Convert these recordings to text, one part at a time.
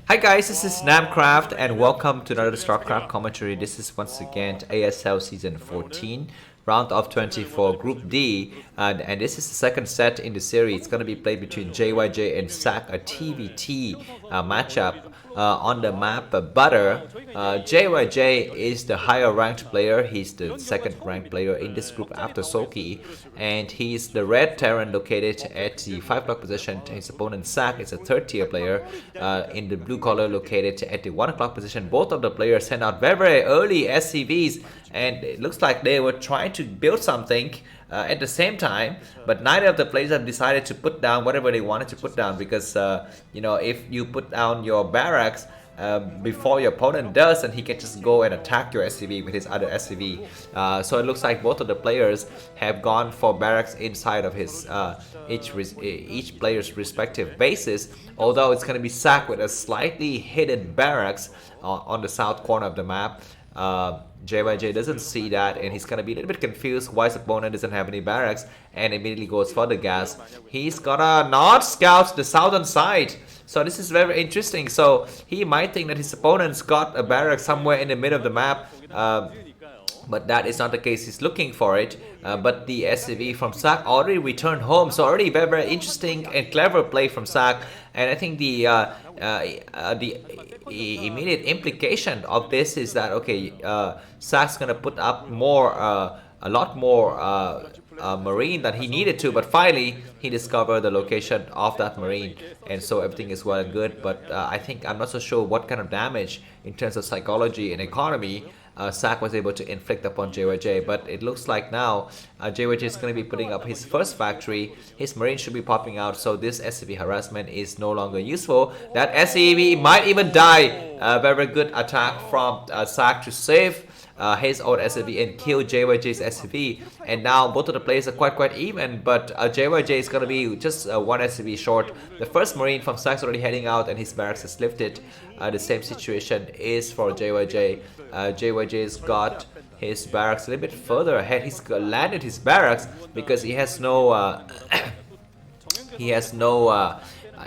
Hi guys, this is Namcraft and welcome to another Starcraft commentary. This is once again ASL Season 14, round of 24, Group D, and this is the second set in the series. It's going to be played between JyJ and Ssak, a TVT matchup on the map Butter. JyJ is the higher ranked player. He's the second ranked player in this group after Soki, and he's the red Terran located at the 5 o'clock position. His opponent Ssak is a third tier player in the blue color located at the 1 o'clock position. Both of the players sent out very early SCVs, and it looks like they were trying to build something at the same time, but neither of the players have decided to put down whatever they wanted to put down because if you put down your barracks before your opponent does, and he can just go and attack your SCV with his other SCV. So it looks like both of the players have gone for barracks inside of his each player's respective bases, although it's going to be Ssak with a slightly hidden barracks on the south corner of the map. JyJ doesn't see that, and he's gonna be a little bit confused why his opponent doesn't have any barracks, and immediately goes for the gas. He's gonna not scout the southern side, so this is very interesting. So he might think that his opponent's got a barrack somewhere in the middle of the map, but that is not the case. He's looking for it, but the SCV from Ssak already returned home, so already very interesting and clever play from Ssak. And I think the immediate implication of this is that okay, Ssak's gonna put up a lot more marine than he needed to, but finally he discovered the location of that marine, and so everything is well and good. But I'm not so sure what kind of damage in terms of psychology and economy Ssak was able to inflict upon JyJ, but it looks like now JyJ is going to be putting up his first factory. His marine should be popping out, so this SCV harassment is no longer useful. That SCV might even die. Very good attack from Ssak to save his own SCV and kill JyJ's SCV, and now both of the players are quite even, but JyJ is going to be just one SCV short. The first marine from Ssak's already heading out, and his barracks is lifted. The same situation is for JyJ. JyJ's got his barracks a little bit further ahead. He's landed his barracks because he has no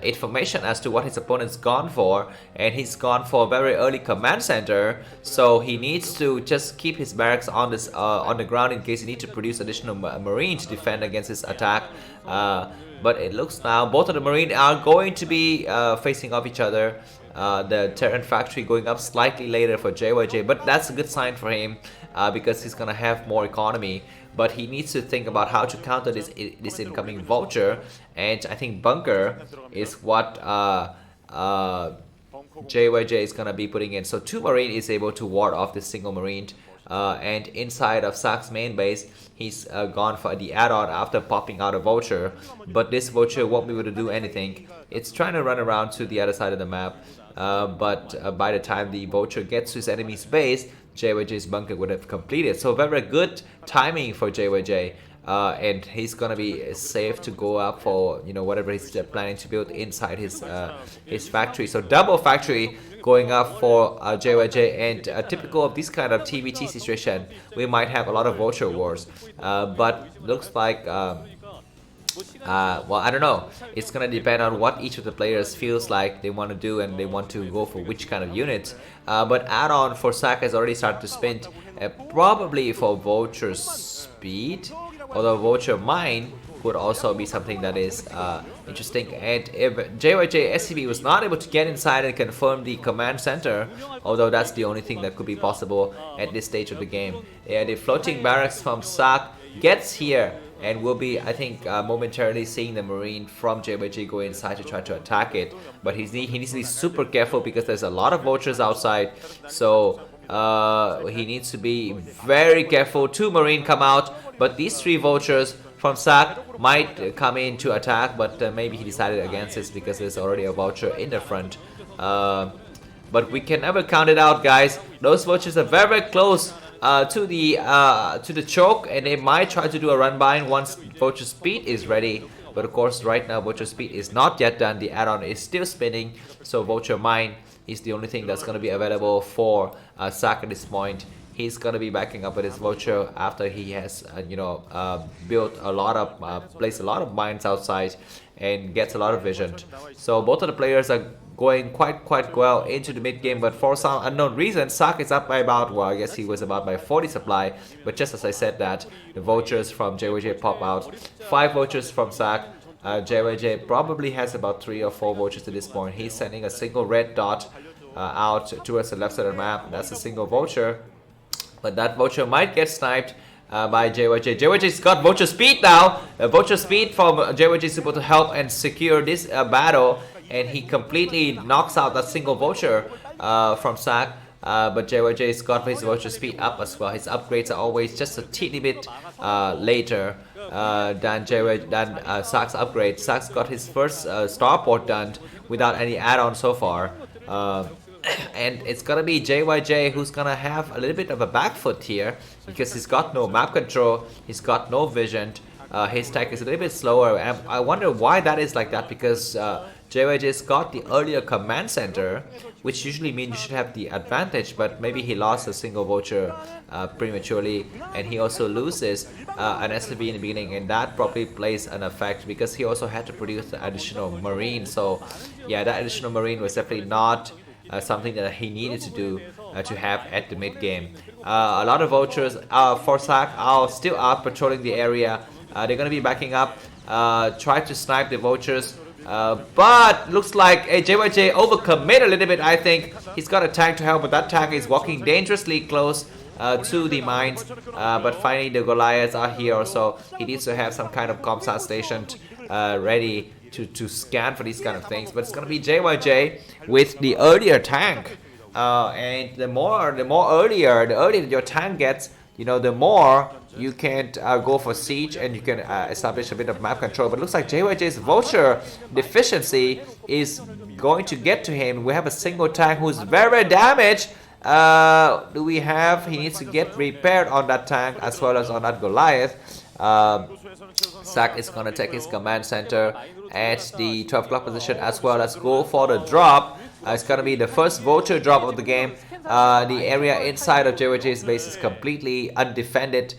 information as to what his opponent's gone for, and he's gone for a very early command center, so he needs to just keep his barracks on the ground in case he needs to produce additional marine to defend against his attack. But it looks now both of the marine are going to be facing off each other. The Terran factory going up slightly later for JyJ, but that's a good sign for him because he's gonna have more economy. But he needs to think about how to counter this incoming vulture, and I think bunker is what JyJ is gonna be putting in. So 2 marine is able to ward off this single marine, and inside of Ssak's main base, he's gone for the add-on after popping out a vulture, but this vulture won't be able to do anything. It's trying to run around to the other side of the map, but by the time the vulture gets to his enemy's base, JyJ's bunker would have completed. So very good timing for JyJ, and he's gonna be safe to go up for whatever he's planning to build inside his factory. So double factory going up for JyJ, and typical of this kind of TVT situation, we might have a lot of vulture wars, but looks like well, I don't know. It's gonna depend on what each of the players feels like they want to do, and they want to go for which kind of unit. But add-on for Ssak has already started to spin, probably for Vulture Speed, although Vulture Mine could also be something that is interesting. And if JyJ SCV was not able to get inside and confirm the command center, although that's the only thing that could be possible at this stage of the game. Yeah, the floating barracks from Ssak gets here, and we'll be, I think, momentarily seeing the marine from JyJ go inside to try to attack it. But he needs to be super careful because there's a lot of vultures outside, so he needs to be very careful. 2 marine come out, but these 3 vultures from Ssak might come in to attack, but maybe he decided against this because there's already a vulture in the front. But we can never count it out, guys. Those vultures are very close to the choke, and they might try to do a run bind once Vulture Speed is ready. But of course, right now Vulture Speed is not yet done. The add-on is still spinning, so Vulture Mine is the only thing that's going to be available for Ssak at this point. He's going to be backing up with his vulture after he has built a lot of placed a lot of mines outside and gets a lot of vision. So both of the players are going quite well into the mid game, but for some unknown reason, Ssak is up by about, well, I guess he was about by 40 supply, but just as I said that, the vultures from JyJ pop out. 5 vultures from Ssak. JyJ probably has about 3 or 4 vultures at this point. He's sending a single red dot out towards the left side of the map. That's a single vulture, but that vulture might get sniped by JyJ. JyJ's got vulture speed now. Vulture speed from JyJ is able to help and secure this battle, and he completely knocks out that single vulture from Ssak. But JyJ's got his vulture speed up as well. His upgrades are always just a teeny bit later than Ssak's upgrade. Ssak's got his first starport done without any add-on so far. And it's gonna be JyJ who's gonna have a little bit of a back foot here because he's got no map control, he's got no vision, his tech is a little bit slower, and I wonder why that is like that, because JyJ's got the earlier command center, which usually means you should have the advantage, but maybe he lost a single vulture prematurely, and he also loses an SCV in the beginning, and that probably plays an effect because he also had to produce the additional marine. So yeah, that additional marine was definitely not something that he needed to do to have at the mid game. A lot of vultures for Ssak are still out patrolling the area. They're gonna be backing up, try to snipe the vultures, but looks like JyJ overcommit a little bit. I think he's got a tank to help, but that tank is walking dangerously close to the mines. But finally the Goliaths are here, so he needs to have some kind of comsat station ready to scan for these kind of things. But it's gonna be JyJ with the earlier tank, and the earlier your tank gets, you know, the more you can go for siege and you can establish a bit of map control. But it looks like JyJ's vulture deficiency is going to get to him. We have a single tank who's very damaged. Do we have? He needs to get repaired on that tank as well as on that Goliath. Ssak is gonna take his command center at the 12 o'clock position as well as go for the drop. It's gonna be the first vulture drop of the game. The area inside of JyJ's base is completely undefended.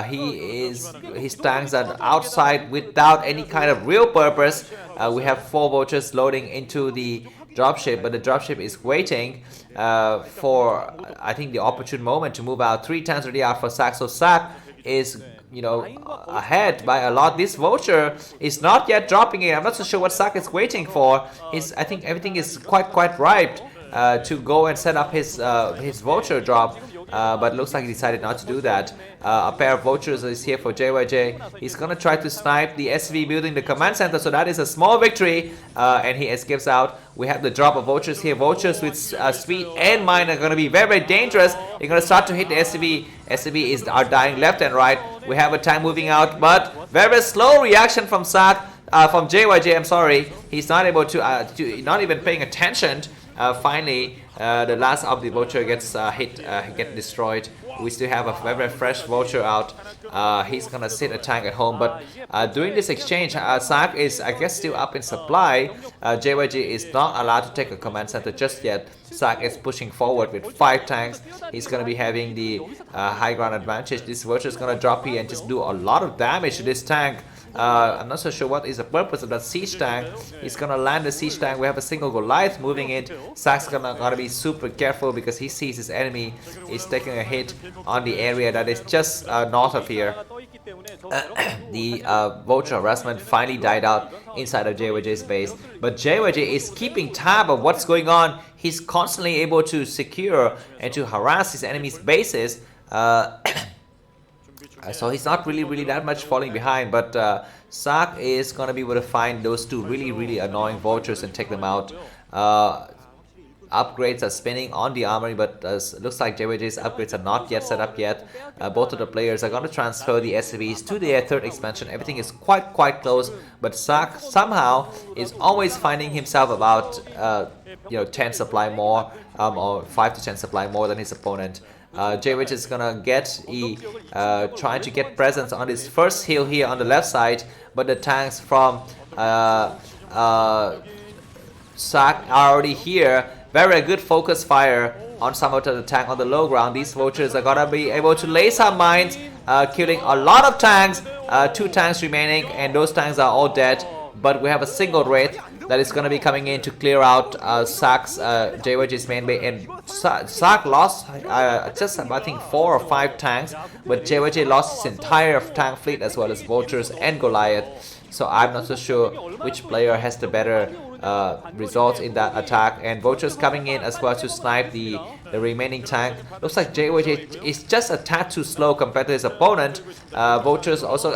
His tanks are outside without any kind of real purpose. We have 4 vultures loading into the dropship, but the dropship is waiting for, I think, the opportune moment to move out. 3 tanks already out for Ssak, so Ssak is, you know, ahead by a lot. This vulture is not yet dropping it. I'm not so sure what Ssak is waiting for. I think everything is quite ripe to go and set up his vulture drop. But looks like he decided not to do that. A pair of vultures is here for JyJ. He's gonna try to snipe the SV building, the command center, so that is a small victory, and he escapes out. We have the drop of vultures here. Vultures with speed and mine are gonna be very dangerous. They're gonna start to hit the SCV. SCV are dying left and right. We have a tank moving out, but very slow reaction from Ssak, from JyJ. I'm sorry, he's not able to not even paying attention. Finally, the last of the vulture gets get destroyed. We still have a very fresh vulture out. He's gonna sit a tank at home, but during this exchange, Ssak is, I guess, still up in supply. JyJ is not allowed to take a command center just yet. Ssak is pushing forward with 5 tanks. He's gonna be having the high ground advantage. This vulture is gonna drop here and just do a lot of damage to this tank. I'm not so sure what is the purpose of that siege tank. He's gonna land the siege tank. We have a single Goliath moving it. Ssak's gotta be super careful because he sees his enemy is taking a hit on the area that is just north of here. The vulture harassment finally died out inside of JyJ's base, but JyJ is keeping tab of what's going on. He's constantly able to secure and to harass his enemy's bases. So he's not really that much falling behind, but Ssak is going to be able to find those 2 really annoying vultures and take them out. Upgrades are spinning on the armory, but looks like JyJ's upgrades are not yet set up yet. Both of the players are going to transfer the SCVs to their 3rd expansion. Everything is quite close, but Ssak somehow is always finding himself about 10 supply more, or 5 to 10 supply more than his opponent. JyJ is gonna trying to get presence on his first hill here on the left side, but the tanks from Ssak are already here. Very good focus fire on some of the tank on the low ground. These vultures are gonna be able to lay some mines, killing a lot of tanks. 2 tanks remaining, and those tanks are all dead. But we have a single wraith that is going to be coming in to clear out Sak's JyJ's main base, and Ssak lost just I think 4 or 5 tanks, but JyJ lost his entire tank fleet as well as vultures and Goliath. So I'm not so sure which player has the better results in that attack, and vultures coming in as well to snipe the remaining tank. Looks like JyJ is just a tad too slow compared to his opponent. Vultures also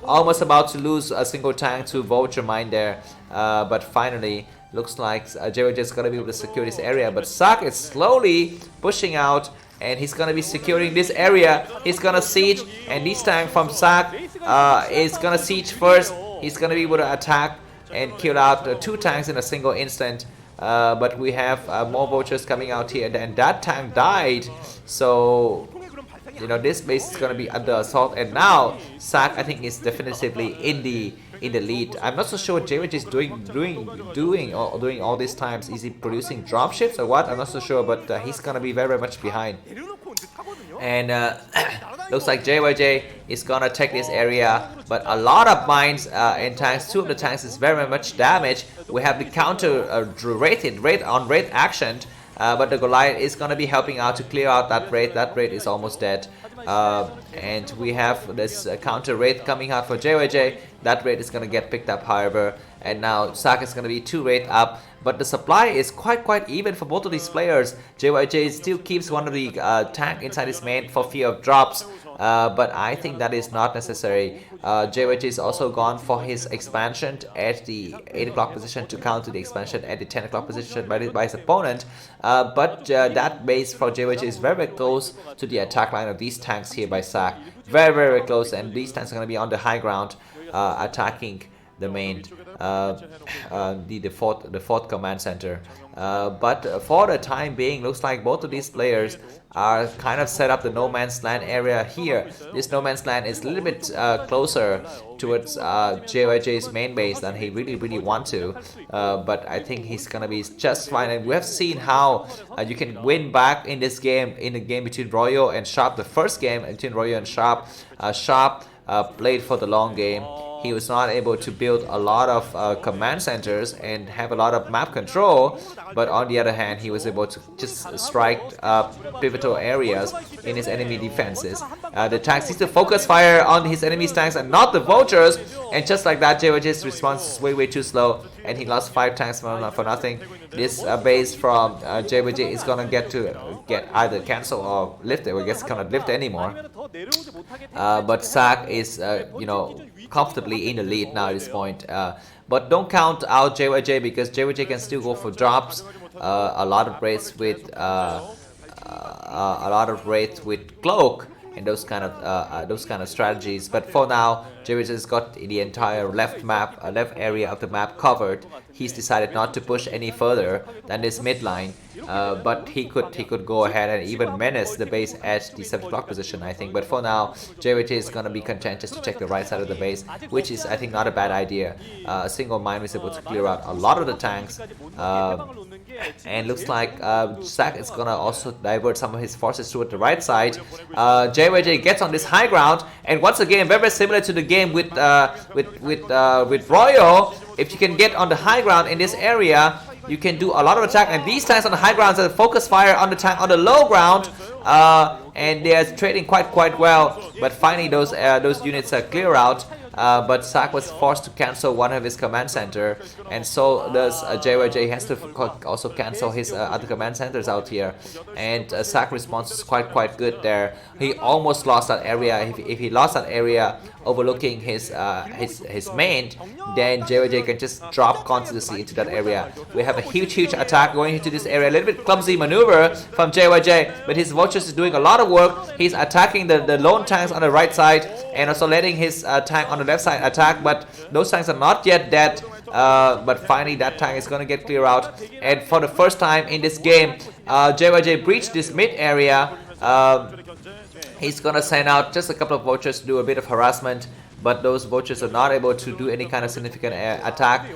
almost about to lose a single tank to vulture mine there, but finally looks like JyJ is gonna be able to secure this area, but Ssak is slowly pushing out and he's gonna be securing this area. He's gonna siege, and this tank from Ssak is gonna siege first. He's gonna be able to attack and kill out 2 tanks in a single instant, but we have more vultures coming out here, and that tank died. So you know, this base is gonna be under assault, and now Ssak I think is definitively in the lead. I'm not so sure what JyJ is doing all these times. Is he producing dropships or what? I'm not so sure, but he's gonna be very much behind. And looks like JyJ is gonna take this area, but a lot of mines and tanks. 2 of the tanks is very much damaged. We have the counter raid action, but the Goliath is gonna be helping out to clear out that raid. That raid is almost dead, and we have this counter raid coming out for JyJ. That raid is gonna get picked up, however, and now Ssak is gonna be 2 raid up. But the supply is quite even for both of these players. JyJ still keeps one of the tank inside his main for fear of drops, but I think that is not necessary. JyJ is also gone for his expansion at the 8 o'clock position to counter the expansion at the 10 o'clock position by his opponent. But that base for JyJ is very close to the attack line of these tanks here by Ssak. Very close, and these tanks are going to be on the high ground attacking the main the fourth command center, but for the time being looks like both of these players are kind of set up the no man's land area here. This no man's land is a little bit closer towards JyJ's main base than he really want to, but I think he's gonna be just fine. And we have seen how you can win back in this game, in the game between Royo and Sharp. The first game between Royo and Sharp, Sharp played for the long game. He was not able to build a lot of command centers and have a lot of map control, but on the other hand he was able to just strike pivotal areas in his enemy defenses. The tanks need to focus fire on his enemy's tanks and not the vultures, and just like that JyJ's response is way too slow, and he lost 5 tanks for nothing. This base from JyJ is gonna get either cancel or lifted. I guess cannot lift anymore. But Ssak is you know, comfortably in the lead now at this point. But don't count out JyJ, because JyJ can still go for drops. A lot of raids with cloak and those kind of strategies. But for now, JyJ has got the entire left area of the map covered. He's decided not to push any further than this midline, but he could go ahead and even menace the base at the 7 o'clock position, I think. But for now, JyJ is gonna be content just to check the right side of the base, which is I think not a bad idea. A single mine was able to clear out a lot of the tanks, and looks like Ssak is gonna also divert some of his forces toward the right side. JyJ gets on this high ground, and once again, very similar to the game with Royal. If you can get on the high ground in this area, you can do a lot of attack. And these tanks on the high ground are focus fire on the tank on the low ground, and they are trading quite well. But finally, those units are clear out. But Ssak was forced to cancel one of his command center, and so does JyJ. Has to also cancel his other command centers out here, and Ssak response is quite good there. He almost lost that area. If he lost that area overlooking his main, then JyJ can just drop continuously into that area. We have a huge attack going into this area. A little bit clumsy maneuver from JyJ, but his vultures is doing a lot of work. He's attacking the lone tanks on the right side, and also letting his tank on the left side attack, but those tanks are not yet dead. But finally that tank is going to get clear out, and for the first time in this game, JyJ breached this mid area. He's gonna send out just a couple of vultures to do a bit of harassment, but those vultures are not able to do any kind of significant attack.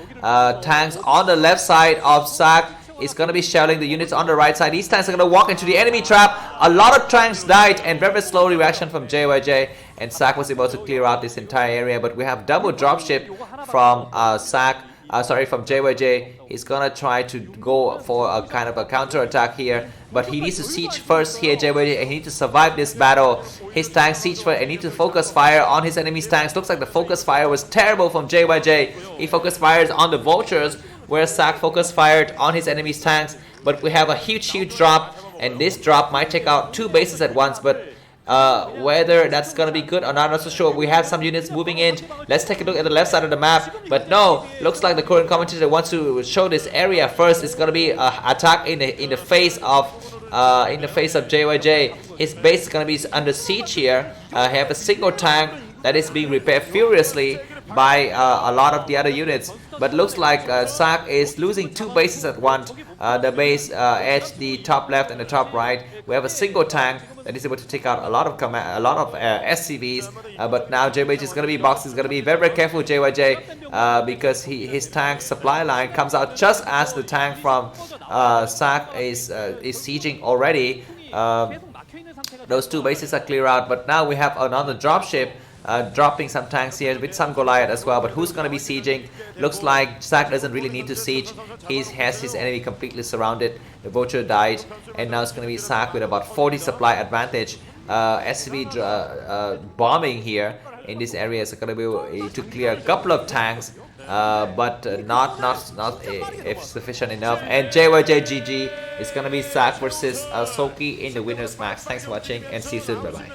Tanks on the left side of Ssak is going to be shelling the units on the right side. These tanks are going to walk into the enemy trap. A lot of tanks died, and very slow reaction from JyJ, and Ssak was able to clear out this entire area. But we have double dropship from Ssak. sorry, from JyJ. He's gonna try to go for a kind of a counter attack here, but he needs to siege first here, JyJ, and he needs to survive this battle. His tanks siege first and need to focus fire on his enemy's tanks. Looks like the focus fire was terrible from JyJ. He focus fires on the vultures, where Ssak focus fired on his enemy's tanks. But we have a huge drop, and this drop might take out 2 bases at once, but whether that's gonna be good or not, I'm not so sure. We have some units moving in. Let's take a look at the left side of the map. But no, looks like the Korean commentator wants to show this area first. It's gonna be an attack in the face of JyJ. His base is gonna be under siege here. Have a single tank that is being repaired furiously by a lot of the other units. But looks like Ssak is losing 2 bases at once. The base at the top left and the top right. We have a single tank that is able to take out a lot of SCVs. But now JyJ is going to be boxed. He's going to be very careful, JyJ, because his tank supply line comes out just as the tank from Ssak is sieging already. Those 2 bases are clear out, but now we have another dropship dropping some tanks here with some Goliath as well. But who's going to be sieging? Looks like Ssak doesn't really need to siege. He has his enemy completely surrounded. The vulture died, and now it's going to be Ssak with about 40 supply advantage. SCV bombing here in this area is going to be to clear a couple of tanks, but not sufficient enough. And JyJ GG is going to be Ssak versus Soki in the winners match. Thanks for watching, and see you soon. Bye bye.